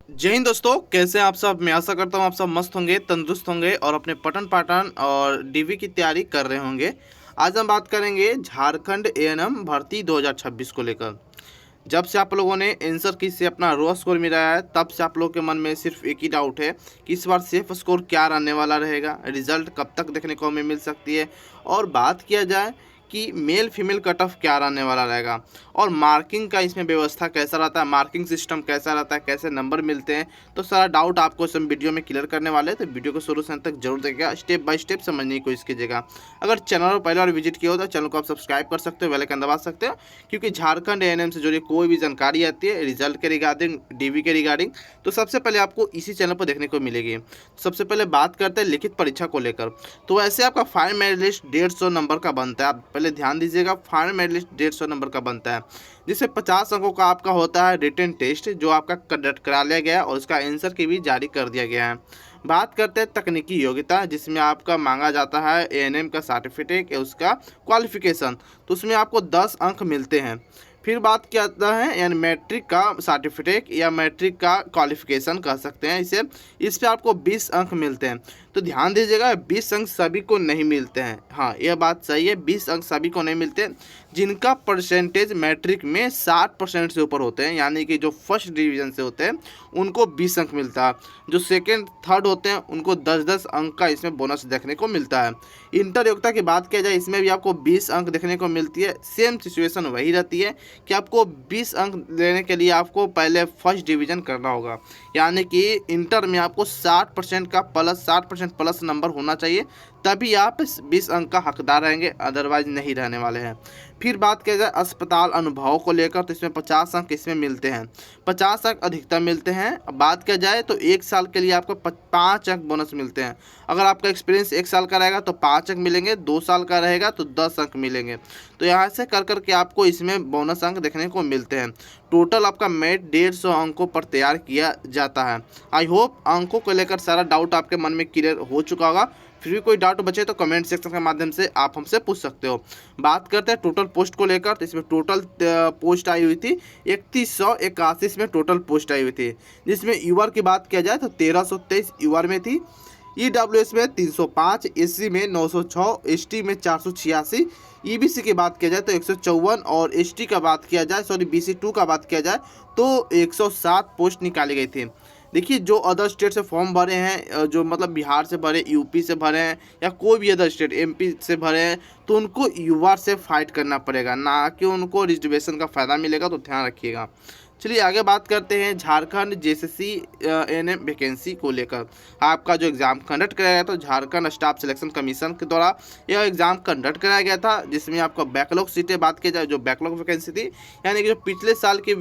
जय हिंद दोस्तों, कैसे हैं आप सब। मैं आशा करता हूं आप सब मस्त होंगे, तंदुरुस्त होंगे और अपने पठन पाठन और डीवी की तैयारी कर रहे होंगे। आज हम बात करेंगे झारखंड एएनएम भर्ती 2026 को लेकर। जब से आप लोगों ने आंसर की से अपना रो स्कोर मिलाया है, तब से आप लोगों के मन में सिर्फ एक ही डाउट है कि इस बार सेफ स्कोर क्या रहने वाला रहेगा, रिजल्ट कब तक देखने को हमें मिल सकती है। और बात किया जाए कि मेल फीमेल कट ऑफ क्या रहने वाला रहेगा और मार्किंग का इसमें व्यवस्था कैसा रहता है, मार्किंग सिस्टम कैसा रहता है, कैसे नंबर मिलते हैं, तो सारा डाउट आपको इस वीडियो में क्लियर करने वाले हैं। तो वीडियो को शुरू से अंत तक जरूर देखिएगा, स्टेप बाय स्टेप समझने की कोशिश कीजिएगा। अगर चैनल पर पहले बार विजिट किया हो तो चैनल को आप सब्सक्राइब कर सकते हो, बेल आइकन दबा सकते हो, क्योंकि झारखंड एएनएम से जुड़ी कोई भी जानकारी आती है रिजल्ट के रिगार्डिंग, डीवी के रिगार्डिंग, तो सबसे पहले आपको इसी चैनल पर देखने को मिलेगी। सबसे पहले बात करते हैं लिखित परीक्षा को लेकर। तो वैसे आपका फाइनल मेरिट लिस्ट 150 नंबर का बनता है। आप पहले ध्यान दीजिएगा, फाइनल मेरिट लिस्ट 150 नंबर का बनता है, जिससे 50 अंकों का आपका होता है रिटन टेस्ट, जो आपका कंडक्ट करा लिया गया है और उसका आंसर की भी जारी कर दिया गया है। बात करते हैं तकनीकी योग्यता, जिसमें आपका मांगा जाता है एएनएम का सर्टिफिकेट या उसका क्वालिफिकेशन, तो उसमें आपको 10 अंक मिलते हैं। फिर बात किया जाता है यानी मैट्रिक का सर्टिफिकेट या मैट्रिक का क्वालिफिकेशन कह सकते हैं इसे, इस पे आपको 20 अंक मिलते हैं। तो ध्यान दीजिएगा, 20 अंक सभी को नहीं मिलते हैं। हाँ, यह बात सही है, 20 अंक सभी को नहीं मिलते हैं। जिनका परसेंटेज मैट्रिक में 60% से ऊपर होते हैं, यानी कि जो फर्स्ट डिवीज़न से होते हैं उनको 20 अंक मिलता है। जो सेकेंड थर्ड होते हैं उनको 10-10 अंक का इसमें बोनस देखने को मिलता है। इंटर योग्यता की बात किया जाए, इसमें भी आपको 20 अंक देखने को मिलती है। सेम सिचुएशन वही रहती है कि आपको 20 अंक लेने के लिए आपको पहले फर्स्ट डिवीज़न करना होगा, यानी कि इंटर में आपको 60% का प्लस 60% प्लस नंबर होना चाहिए, तभी आप 20 अंक का हकदार रहेंगे, अदरवाइज नहीं रहने वाले हैं। फिर बात किया जाए अस्पताल अनुभव को लेकर, तो इसमें 50 अंक इसमें मिलते हैं, 50 अंक अधिकतम मिलते हैं। बात किया जाए तो 1 साल के लिए आपको 5 अंक बोनस मिलते हैं। अगर आपका एक्सपीरियंस 1 साल का रहेगा तो 5 अंक मिलेंगे, 2 साल का रहेगा तो 10 अंक मिलेंगे। तो यहाँ से कर करके आपको इसमें बोनस अंक देखने को मिलते हैं। टोटल आपका मेरिट 150 अंकों पर तैयार किया जाता है। आई होप अंकों को लेकर सारा डाउट आपके मन में क्लियर हो चुका होगा। फिर भी कोई डाउट बचे तो कमेंट सेक्शन के माध्यम से आप हमसे पूछ सकते हो। बात करते हैं टोटल पोस्ट को लेकर, तो इसमें टोटल पोस्ट आई हुई थी 3181, इसमें टोटल पोस्ट आई हुई थी। जिसमें यूआर की बात किया जाए तो 1323 यूआर में थी, ईडब्ल्यूएस में 305, एससी में 906, एसटी में 486, ईबीसी की बात किया जाए तो 154 और एसटी का बात किया जाए बीसी 2 का बात किया जाए तो 107 पोस्ट निकाली गई थी। देखिए, जो अदर स्टेट से फॉर्म भरे हैं, जो मतलब बिहार से भरे, यूपी से भरे हैं या कोई भी अदर स्टेट एमपी से भरे हैं, तो उनको यूआर से फाइट करना पड़ेगा, ना कि उनको रिजर्वेशन का फ़ायदा मिलेगा, तो ध्यान रखिएगा। चलिए आगे बात करते हैं झारखंड जेसीसी एएनएम वैकेंसी को लेकर। आपका जो एग्ज़ाम कंडक्ट कराया गया था झारखंड स्टाफ सिलेक्शन कमीशन के द्वारा, यह एग्ज़ाम कंडक्ट कराया गया था, जिसमें आपका बैकलॉग सीटें बात की जाए, जो बैकलॉग वैकेंसी थथी, यानी कि जो पिछले साल की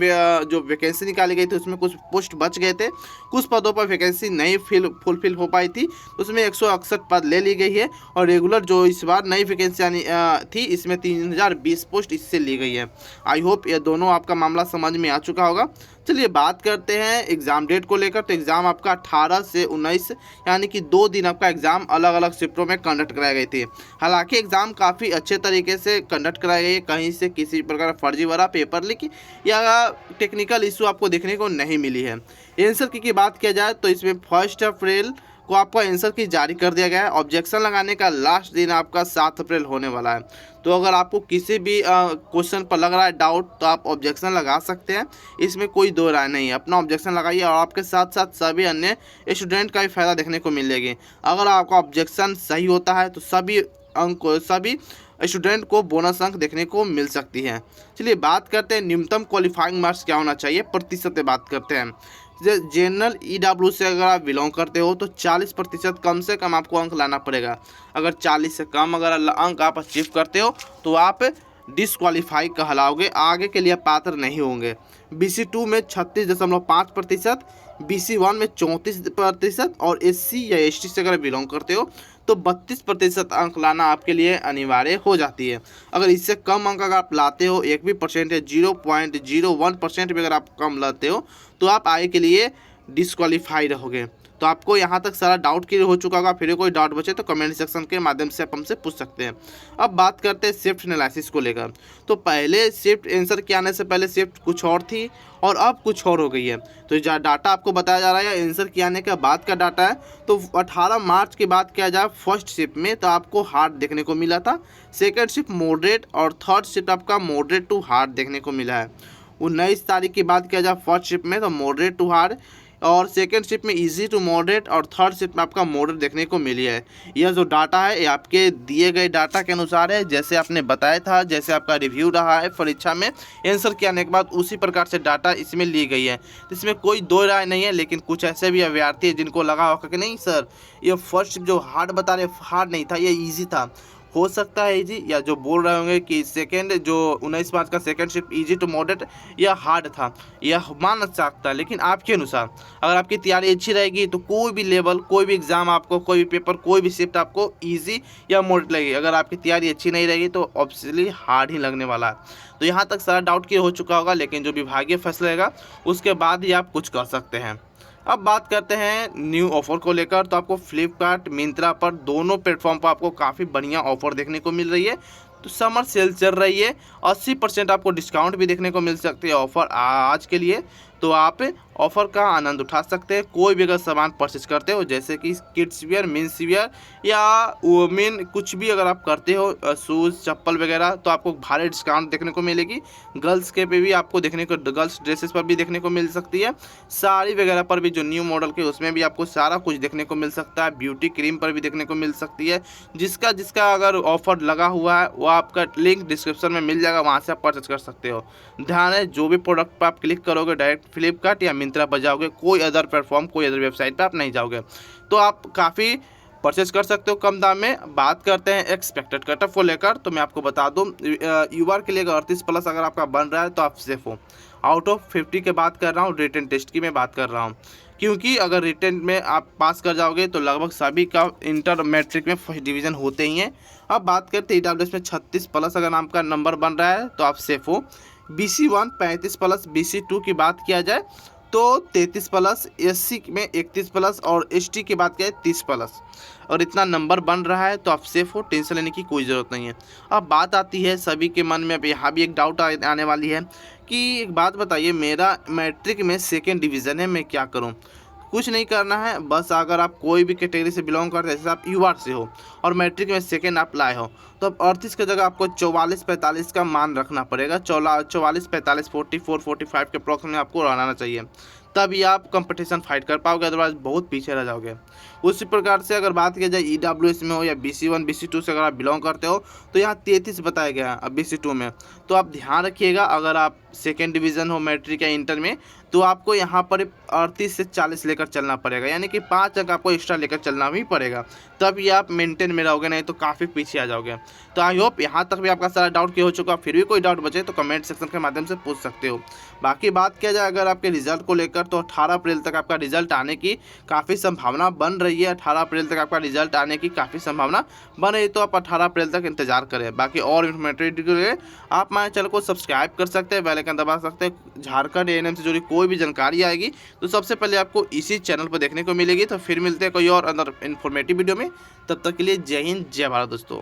जो वैकेंसी निकाली गई थी उसमें कुछ पोस्ट बच गए थे, कुछ पदों पर वैकेंसी नहीं फुलफिल हो पाई थी, उसमें 168 पद ले ली गई है। और रेगुलर जो इस बार नई वैकेंसी आनी थी, इसमें 3020 पोस्ट इससे ली गई है। आई होप ये दोनों आपका मामला समझ में आ चुका होगा। चलिए बात करते हैं एग्ज़ाम डेट को लेकर। तो एग्ज़ाम आपका 18 से 19, यानी कि 2 दिन आपका एग्ज़ाम अलग अलग शिफ्टों में कंडक्ट कराई गई थी। हालांकि एग्ज़ाम काफ़ी अच्छे तरीके से कंडक्ट कराई गई है, कहीं से किसी प्रकार फर्जीवाड़ा, पेपर लीक या टेक्निकल इशू आपको देखने को नहीं मिली है। आंसर की बात किया जाए तो इसमें 1 अप्रैल को आपका आंसर की जारी कर दिया गया है। ऑब्जेक्शन लगाने का लास्ट दिन आपका 7 अप्रैल होने वाला है। तो अगर आपको किसी भी क्वेश्चन पर लग रहा है डाउट, तो आप ऑब्जेक्शन लगा सकते हैं, इसमें कोई दो राय नहीं है। अपना ऑब्जेक्शन लगाइए और आपके साथ साथ सभी अन्य स्टूडेंट का भी फ़ायदा देखने को मिलेगी। अगर आपका ऑब्जेक्शन सही होता है तो सभी स्टूडेंट को बोनस अंक देखने को मिल सकती है। चलिए बात करते हैं न्यूनतम क्वालिफाइंग मार्क्स क्या होना चाहिए, प्रतिशत पे बात करते हैं। जनरल ईडब्ल्यू से अगर आप बिलोंग करते हो तो 40% कम से कम आपको अंक लाना पड़ेगा। अगर 40 से कम अगर अंक आप अचीव करते हो तो आप डिसक्वालीफाई कहलाओगे, आगे के लिए पात्र नहीं होंगे। BC2 में 36.5%, BC1 में 34% और SC या ST से अगर बिलोंग करते हो तो 32% अंक लाना आपके लिए अनिवार्य हो जाती है। अगर इससे कम अंक अगर आप लाते हो, एक भी परसेंटेज 0.01% भी अगर आप कम लाते हो, तो आप आगे के लिए डिस्क्वालीफाई रहोगे। तो आपको यहाँ तक सारा डाउट क्लियर हो चुका होगा। फिर कोई डाउट बचे तो कमेंट सेक्शन के माध्यम से आप हमसे पूछ सकते हैं। अब बात करते हैं शिफ्ट एनालिसिस को लेकर। तो पहले शिफ्ट आंसर के आने से पहले शिफ्ट कुछ और थी और अब कुछ और हो गई है। तो जो डाटा आपको बताया जा रहा है आंसर के आने के बाद का डाटा है। तो 18 मार्च की बात किया जाए फर्स्ट शिफ्ट में तो आपको हार्ड देखने को मिला था, सेकेंड शिफ्ट मॉडरेट और थर्ड शिफ्ट आपका मॉडरेट टू हार्ड देखने को मिला है। 19 तारीख की बात किया जाए फर्स्ट शिफ्ट में तो मॉडरेट टू हार्ड और सेकेंड शिफ्ट में इजी टू मॉडरेट और थर्ड शिफ्ट में आपका मॉडरेट देखने को मिली है। यह जो डाटा है ये आपके दिए गए डाटा के अनुसार है, जैसे आपने बताया था, जैसे आपका रिव्यू रहा है परीक्षा में आंसर के आने के बाद उसी प्रकार से डाटा इसमें ली गई है। इसमें कोई दो राय नहीं है। लेकिन कुछ ऐसे भी अभ्यर्थी हैं जिनको लगा होगा कि नहीं सर ये फर्स्ट शिफ्ट जो हार्ड बता रहे हार्ड नहीं था, ये ईजी था। हो सकता है इजी, या जो बोल रहे होंगे कि सेकेंड जो 19 मार्च का second shift easy to moderate या हार्ड था, यह मान सकता है। लेकिन आपके अनुसार अगर आपकी तैयारी अच्छी रहेगी तो कोई भी लेवल, कोई भी एग्ज़ाम आपको, कोई भी पेपर, कोई भी शिफ्ट आपको इजी या मॉडरेट लगेगी। अगर आपकी तैयारी अच्छी नहीं रहेगी तो ऑब्वियसली हार्ड ही लगने वाला है। तो यहाँ तक सारा डाउट क्लियर हो चुका होगा। लेकिन जो विभागीय फैसला रहेगा उसके बाद ही आप कुछ कर सकते हैं। अब बात करते हैं न्यू ऑफ़र को लेकर। तो आपको फ्लिपकार्ट, मिंत्रा पर दोनों प्लेटफॉर्म पर आपको काफ़ी बढ़िया ऑफ़र देखने को मिल रही है। तो समर सेल चल रही है, 80% आपको डिस्काउंट भी देखने को मिल सकती है ऑफ़र आज के लिए। तो आप ऑफ़र का आनंद उठा सकते हैं। कोई भी अगर सामान परचेज करते हो जैसे कि किड्स वियर, मेंस वियर या वुमेन कुछ भी अगर आप करते हो, शूज़, चप्पल वगैरह, तो आपको भारी डिस्काउंट देखने को मिलेगी। गर्ल्स के पे भी आपको देखने को, गर्ल्स ड्रेसेस पर भी देखने को मिल सकती है। साड़ी वगैरह पर भी जो न्यू मॉडल के उसमें भी आपको सारा कुछ देखने को मिल सकता है। ब्यूटी क्रीम पर भी देखने को मिल सकती है। जिसका जिसका अगर ऑफ़र लगा हुआ है वो आपका लिंक डिस्क्रिप्शन में मिल जाएगा, वहाँ से आप परचेज कर सकते हो। ध्यान है जो भी प्रोडक्ट पर आप क्लिक करोगे डायरेक्ट फ्लिपकार्ट या मिंत्रा पर जाओगे, कोई अदर प्लेटफॉर्म, कोई अदर वेबसाइट पर आप नहीं जाओगे। तो आप काफ़ी परचेज कर सकते हो कम दाम में। बात करते हैं एक्सपेक्टेड कटऑफ को लेकर। तो मैं आपको बता दूं यूआर के लिए 38+ अगर आपका बन रहा है तो आप सेफ हो। आउट ऑफ 50 की बात कर रहा हूँ, रिटन टेस्ट की मैं बात कर रहा हूँ। क्योंकि अगर रिटन में आप पास कर जाओगे तो लगभग सभी का इंटर मैट्रिक में फर्स्ट डिवीज़न होते ही हैं। अब बात करते हैं ईडब्ल्यूएस में 36+ अगर आपका नंबर बन रहा है तो आप सेफ हो। BC1 35+, BC2 की बात किया जाए तो 33+, SC में 31+ और ST की बात किया जाए 30+। और इतना नंबर बन रहा है तो आप सेफ हो, टेंशन लेने की कोई ज़रूरत नहीं है। अब बात आती है सभी के मन में, अब यहाँ भी एक डाउट आने वाली है कि एक बात बताइए, मेरा मैट्रिक में सेकेंड डिवीज़न है, मैं क्या करूँ? कुछ नहीं करना है। बस अगर आप कोई भी कैटेगरी से बिलोंग करते हैं, जैसे आप यूआर से हो और मैट्रिक में सेकेंड आप लाए हो, तो अब 38 की जगह आपको 44-45 का मान रखना पड़ेगा। 44-45, 44, 45 के अप्रॉक्स में आपको रहना चाहिए, तभी आप कंपटीशन फाइट कर पाओगे, अदरवाइज बहुत पीछे रह जाओगे। उसी प्रकार से अगर बात की जाए ईडब्ल्यूएस में हो या BC1, BC2 से अगर आप बिलोंग करते हो तो यहाँ 33 बताया गया है अब BC2 में। तो आप ध्यान रखिएगा, अगर आप सेकेंड डिवीज़न हो मैट्रिक या इंटर में तो आपको यहाँ पर 38 से 40 लेकर चलना पड़ेगा, यानी कि 5 अंक आपको एक्स्ट्रा लेकर चलना भी पड़ेगा, तब ये आप मेंटेन में रहोगे, नहीं तो काफ़ी पीछे आ जाओगे। तो आई होप यहाँ तक भी आपका सारा डाउट क्लियर हो चुका। फिर भी कोई डाउट बचे तो कमेंट सेक्शन के माध्यम से पूछ सकते हो। बाकी बात किया जाए अगर आपके रिजल्ट को लेकर तो 18 अप्रैल तक आपका रिजल्ट आने की काफ़ी संभावना बन रही है। 18 अप्रैल तक आपका रिजल्ट आने की काफ़ी संभावना बन रही है, तो आप 18 अप्रैल तक इंतजार करें। बाकी और इन्फॉर्मेटिव के लिए आप हमारे चैनल को सब्सक्राइब कर सकते हैं, बेल आइकन दबा सकते हैं। झारखंड ANM से जुड़ी कोई भी जानकारी आएगी तो सबसे पहले आपको इसी चैनल पर देखने को मिलेगी। तो फिर मिलते हैं कोई और अंदर इन्फॉर्मेटिव वीडियो में, तब तक के लिए जय हिंद, जय भारत दोस्तों।